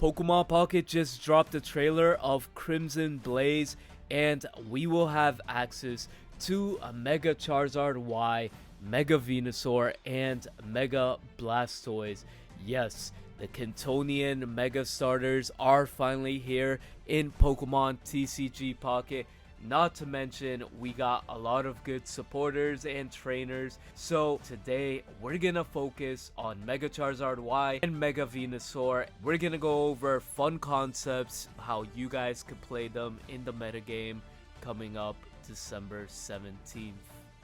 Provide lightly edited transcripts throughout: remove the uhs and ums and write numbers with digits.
Pokemon Pocket just dropped the trailer of Crimson Blaze, and we will have access to a Mega Charizard Y, Mega Venusaur, and Mega Blastoise. Yes, the Cantonian Mega Starters are finally here in Pokemon TCG Pocket. Not to mention, we got a lot of good supporters and trainers. So today, we're gonna focus on Mega Charizard Y and Mega Venusaur. We're gonna go over fun concepts, how you guys could play them in the metagame coming up December 17th.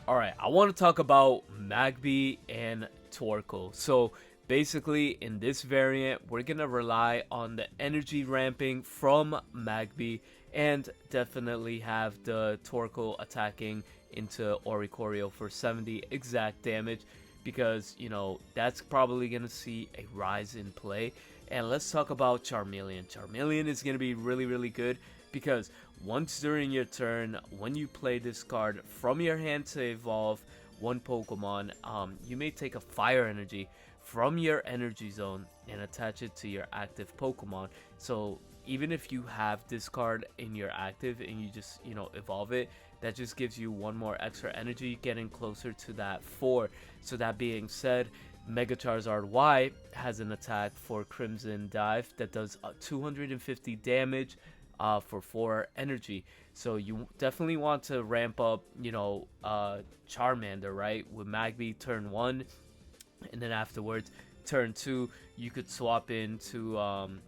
Alright, I want to talk about Magby and Torkoal. So basically, in this variant, we're gonna rely on the energy ramping from Magby and definitely have the Torkoal attacking into Oricorio for 70 exact damage, because you know that's probably gonna see a rise in play. And let's talk about Charmeleon. Charmeleon is gonna be really good, because once during your turn, when you play this card from your hand to evolve one Pokemon, you may take a fire energy from your energy zone and attach it to your active Pokemon. So even if you have this card in your active and you just, evolve it, that just gives you one more extra energy, getting closer to that 4. So that being said, Mega Charizard Y has an attack for Crimson Dive that does 250 damage for 4 energy. So you definitely want to ramp up, Charmander, right? With Magby turn 1, and then afterwards turn 2 you could swap into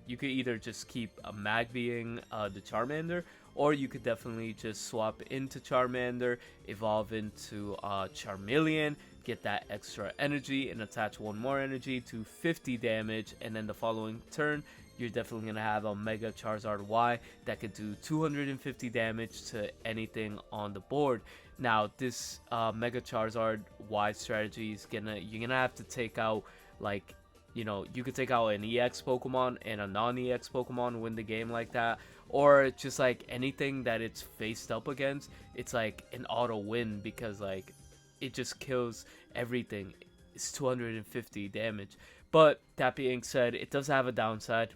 you could either just keep Magbying the Charmander, or you could definitely just swap into Charmander, evolve into Charmeleon, get that extra energy and attach one more energy to 50 damage, and then the following turn you're definitely gonna have a Mega Charizard Y that could do 250 damage to anything on the board. Now this Mega Charizard Y strategy is you're gonna have to take out, like, you could take out an EX Pokemon and a non-EX Pokemon, win the game like that, or just like anything that it's faced up against, it's like an auto win, because like it just kills everything. It's 250 damage. But that being said, it does have a downside.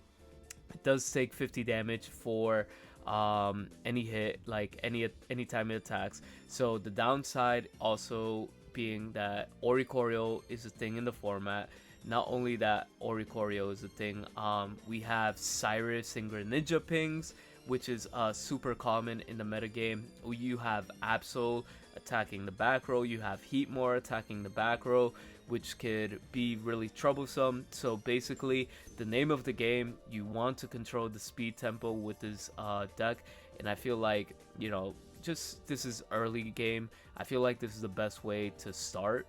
It does take 50 damage for any hit, like any time it attacks. So the downside also being that Oricorio is a thing in the format. Not only that, Oricorio is a thing, we have Cyrus and Greninja pings, which is super common in the metagame. You have Absol attacking the back row, you have Heatmore attacking the back row, which could be really troublesome. So basically, the name of the game, you want to control the speed tempo with this deck, and I feel like, just this is early game, I feel like this is the best way to start.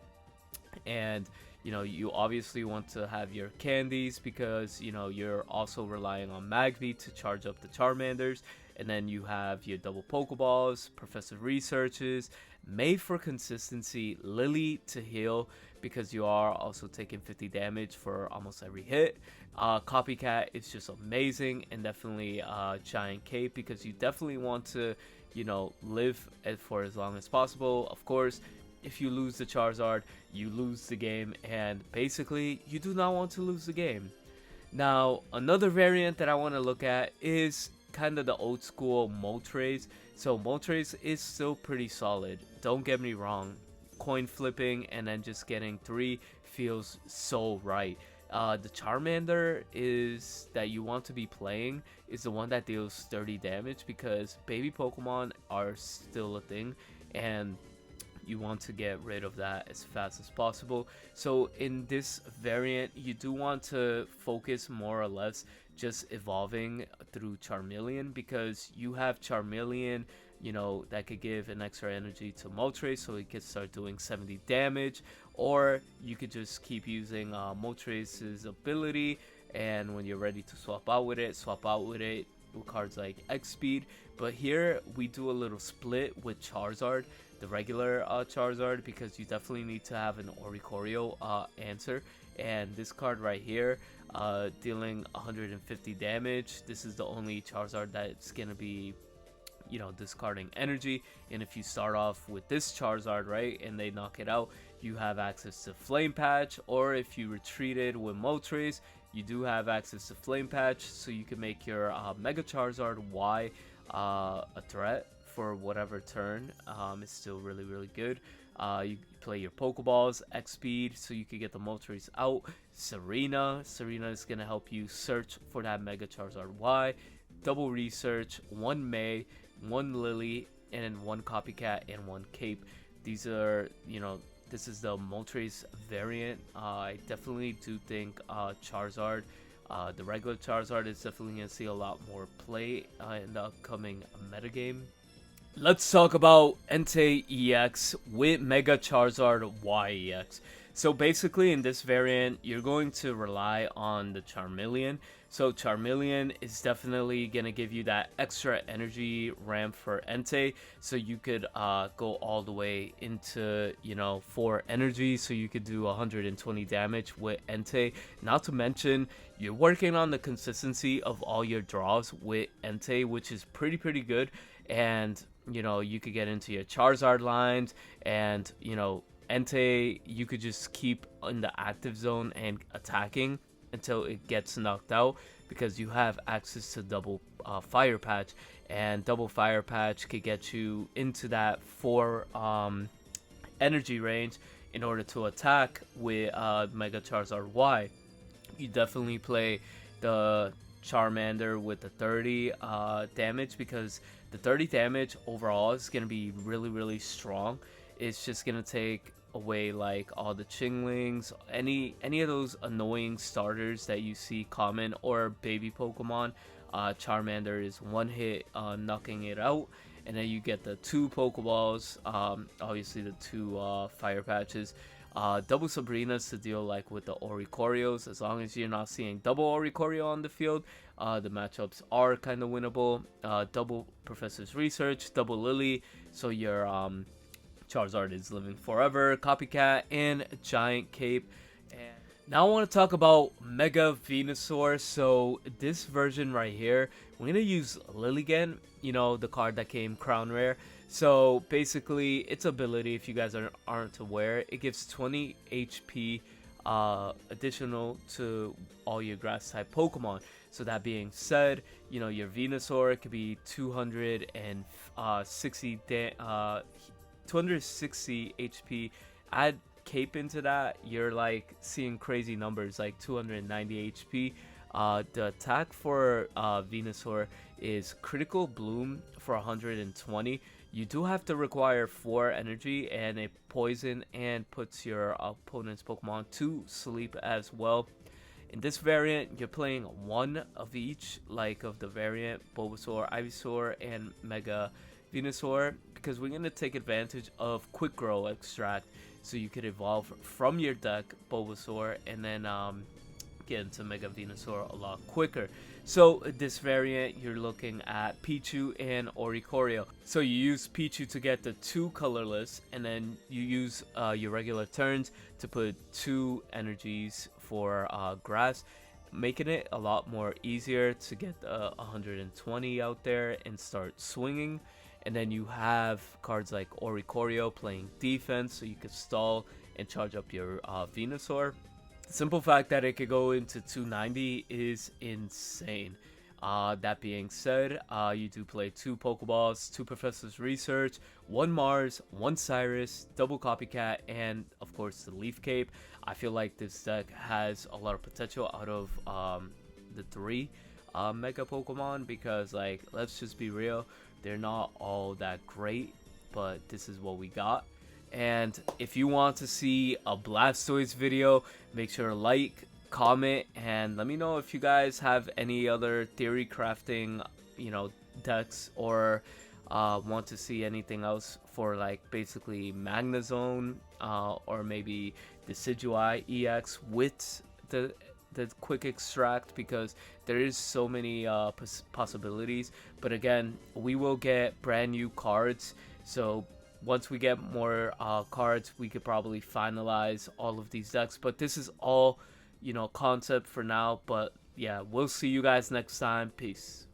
And you obviously want to have your candies, because you're also relying on Magby to charge up the Charmanders, and then you have your double Pokeballs, Professor Researches, May for consistency, Lily to heal, because you are also taking 50 damage for almost every hit. Copycat is just amazing, and definitely Giant Cape, because you definitely want to live for as long as possible. Of course, if you lose the Charizard, you lose the game, and basically you do not want to lose the game. Now, another variant that I want to look at is kind of the old school Moltres. So Moltres is still pretty solid, don't get me wrong. Coin flipping and then just getting 3 feels so right. The Charmander is that you want to be playing is the one that deals 30 damage, because baby Pokemon are still a thing, and you want to get rid of that as fast as possible. So in this variant, you do want to focus more or less just evolving through Charmeleon, because you have Charmeleon, that could give an extra energy to Moltres, so it could start doing 70 damage. Or you could just keep using Moltres' ability, and when you're ready to swap out with it with cards like X Speed. But here we do a little split with Charizard, the regular Charizard, because you definitely need to have an Oricorio answer. And this card right here, dealing 150 damage, this is the only Charizard that's gonna be discarding energy. And if you start off with this Charizard, right, and they knock it out, you have access to Flame Patch. Or if you retreated with Moltres, You do have access to Flame Patch, so you can make your Mega Charizard Y a threat for whatever turn. It's still really good. You play your Pokeballs, X Speed, so you can get the Moltres out. Serena is gonna help you search for that Mega Charizard Y. Double Research, 1 May, 1 Lily, and 1 Copycat and 1 Cape. These are, this is the Moltres variant. I definitely do think Charizard, the regular Charizard, is definitely going to see a lot more play in the upcoming metagame. Let's talk about Entei EX with Mega Charizard Y EX. So basically in this variant, you're going to rely on the Charmeleon. So Charmeleon is definitely going to give you that extra energy ramp for Entei. So you could go all the way into, 4 energy. So you could do 120 damage with Entei. Not to mention, you're working on the consistency of all your draws with Entei, which is pretty good. And, you could get into your Charizard lines and, Entei, you could just keep in the active zone and attacking until it gets knocked out, because you have access to double Fire Patch, and double Fire Patch could get you into that 4 energy range in order to attack with Mega Charizard Y. You definitely play the Charmander with the 30 damage, because the 30 damage overall is going to be really strong. It's just going to take away like all the Chinglings, any of those annoying starters that you see common or baby Pokemon. Charmander is 1 hit knocking it out, and then you get the 2 Pokeballs, obviously the 2 Fire Patches, double Sabrinas to deal like with the Oricorios. As long as you're not seeing double Oricorio on the field, the matchups are kind of winnable. Double Professor's Research, double Lily, so your Charizard is living forever, Copycat, and Giant Cape. And now I want to talk about Mega Venusaur. So this version right here, we're going to use Lilligant, the card that came Crown Rare. So basically, its ability, if you guys aren't aware, it gives 20 HP additional to all your grass type Pokemon. So that being said, your Venusaur could be 260 HP. Add Cape into that, you're like seeing crazy numbers like 290 HP. The attack for Venusaur is Critical Bloom for 120. You do have to require 4 energy and a poison, and puts your opponent's Pokemon to sleep as well. In this variant, you're playing 1 of each, like of the variant Bulbasaur, Ivysaur, and Mega Venusaur, because we're going to take advantage of Quick Grow Extract, so you could evolve from your deck Bulbasaur and then get into Mega Venusaur a lot quicker. So this variant, you're looking at Pichu and Oricorio. So you use Pichu to get the 2 colorless, and then you use your regular turns to put 2 energies for grass, making it a lot more easier to get 120 out there and start swinging. And then you have cards like Oricorio playing defense, so you can stall and charge up your Venusaur. The simple fact that it could go into 290 is insane. That being said, you do play 2 Pokeballs, 2 Professor's Research, 1 Mars, 1 Cyrus, double Copycat, and of course the Leaf Cape. I feel like this deck has a lot of potential out of the 3 Mega Pokemon, because like, let's just be real, they're not all that great, but this is what we got. And if you want to see a Blastoise video, make sure to like, comment, and let me know if you guys have any other theory crafting, decks, or want to see anything else for like basically Magnezone, or maybe Decidueye EX with the quick extract, because there is so many possibilities. But again, we will get brand new cards, so once we get more cards, we could probably finalize all of these decks. But this is all, concept for now. But yeah, we'll see you guys next time. Peace.